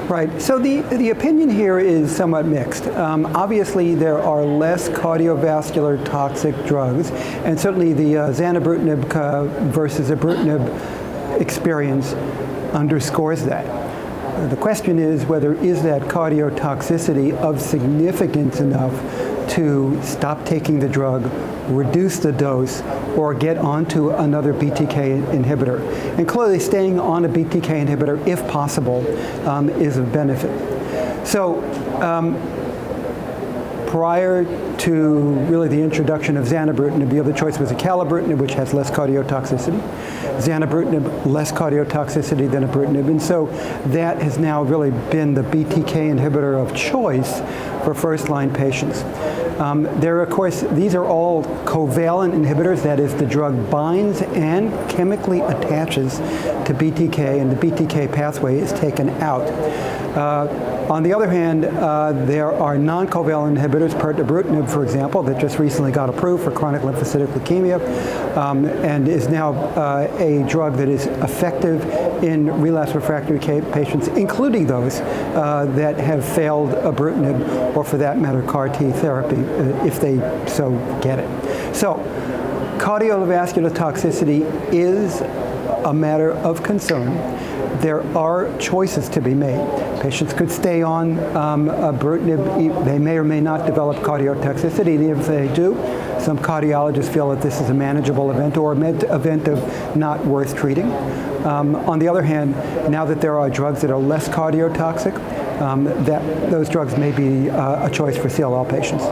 Right. So the opinion here is somewhat mixed. Obviously, there are less cardiovascular toxic drugs, and certainly the Zanubrutinib versus Ibrutinib experience underscores that. The question is whether is that cardiotoxicity of significance enough to stop taking the drug, reduce the dose, or get onto another BTK inhibitor. And clearly staying on a BTK inhibitor, if possible, is of benefit. So prior to really the introduction of Zanubrutinib, the other choice was Acalabrutinib, which has less cardiotoxicity. Zanubrutinib, less cardiotoxicity than Ibrutinib. And so that has now really been the BTK inhibitor of choice for first-line patients. There, of course, these are all covalent inhibitors, that is, the drug binds and chemically attaches to BTK, and the BTK pathway is taken out. On the other hand, there are non-covalent inhibitors, Ibrutinib, for example, that just recently got approved for chronic lymphocytic leukemia, and is now a drug that is effective in relapsed refractory patients, including those that have failed Ibrutinib, or for that matter, CAR-T therapy, if they so get it. So, cardiovascular toxicity is a matter of concern. There are choices to be made. Patients could stay on Ibrutinib. They may or may not develop cardiotoxicity, and if they do, some cardiologists feel that this is a manageable event or an event of not worth treating. On the other hand, now that there are drugs that are less cardiotoxic, those drugs may be a choice for CLL patients.